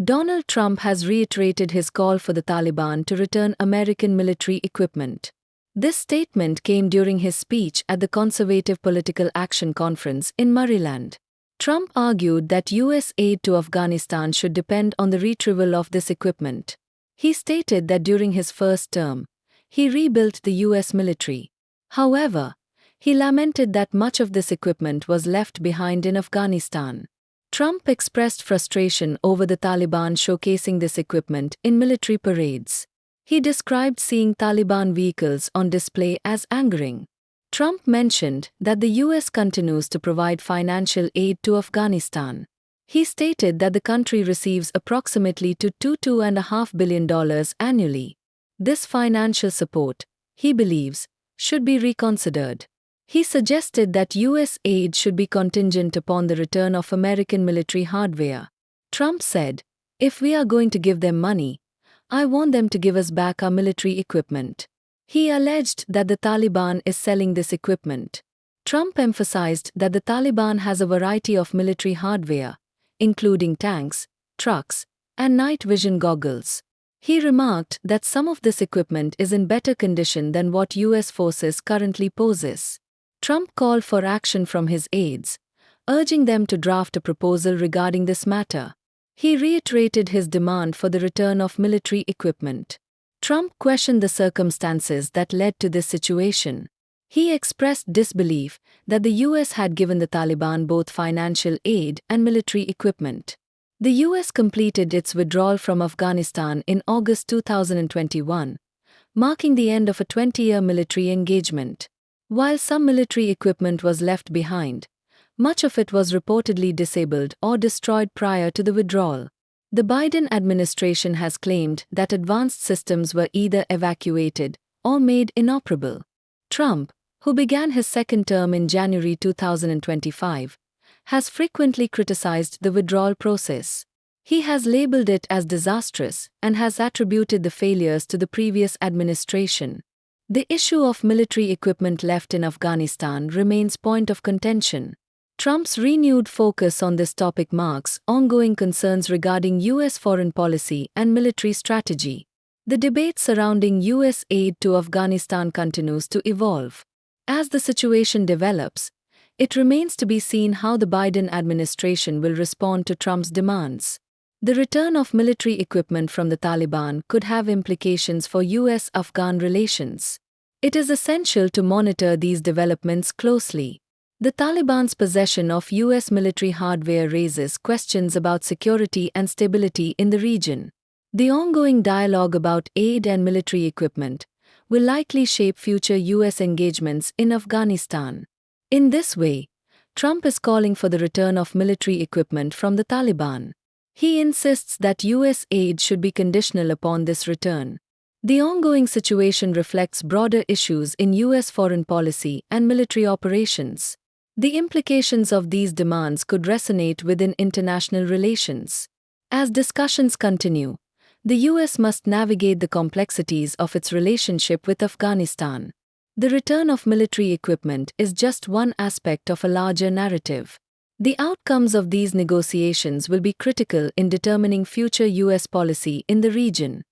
Donald Trump has reiterated his call for the Taliban to return American military equipment. This statement came during his speech at the Conservative Political Action Conference in Maryland. Trump argued that U.S. aid to Afghanistan should depend on the retrieval of this equipment. He stated that during his first term, he rebuilt the U.S. military. However, he lamented that much of this equipment was left behind in Afghanistan. Trump expressed frustration over the Taliban showcasing this equipment in military parades. He described seeing Taliban vehicles on display as angering. Trump mentioned that the U.S. continues to provide financial aid to Afghanistan. He stated that the country receives approximately $2.5 billion annually. This financial support, he believes, should be reconsidered. He suggested that U.S. aid should be contingent upon the return of American military hardware. Trump said, "If we are going to give them money, I want them to give us back our military equipment." He alleged that the Taliban is selling this equipment. Trump emphasized that the Taliban has a variety of military hardware, including tanks, trucks, and night vision goggles. He remarked that some of this equipment is in better condition than what U.S. forces currently possess. Trump called for action from his aides, urging them to draft a proposal regarding this matter. He reiterated his demand for the return of military equipment. Trump questioned the circumstances that led to this situation. He expressed disbelief that the U.S. had given the Taliban both financial aid and military equipment. The U.S. completed its withdrawal from Afghanistan in August 2021, marking the end of a 20-year military engagement. While some military equipment was left behind, much of it was reportedly disabled or destroyed prior to the withdrawal. The Biden administration has claimed that advanced systems were either evacuated or made inoperable. Trump, who began his second term in January 2025, has frequently criticized the withdrawal process. He has labeled it as disastrous and has attributed the failures to the previous administration. The issue of military equipment left in Afghanistan remains point of contention. Trump's renewed focus on this topic marks ongoing concerns regarding U.S. foreign policy and military strategy. The debate surrounding U.S. aid to Afghanistan continues to evolve. As the situation develops, it remains to be seen how the Biden administration will respond to Trump's demands. The return of military equipment from the Taliban could have implications for U.S.-Afghan relations. It is essential to monitor these developments closely. The Taliban's possession of U.S. military hardware raises questions about security and stability in the region. The ongoing dialogue about aid and military equipment will likely shape future U.S. engagements in Afghanistan. In this way, Trump is calling for the return of military equipment from the Taliban. He insists that U.S. aid should be conditional upon this return. The ongoing situation reflects broader issues in U.S. foreign policy and military operations. The implications of these demands could resonate within international relations. As discussions continue, the U.S. must navigate the complexities of its relationship with Afghanistan. The return of military equipment is just one aspect of a larger narrative. The outcomes of these negotiations will be critical in determining future U.S. policy in the region.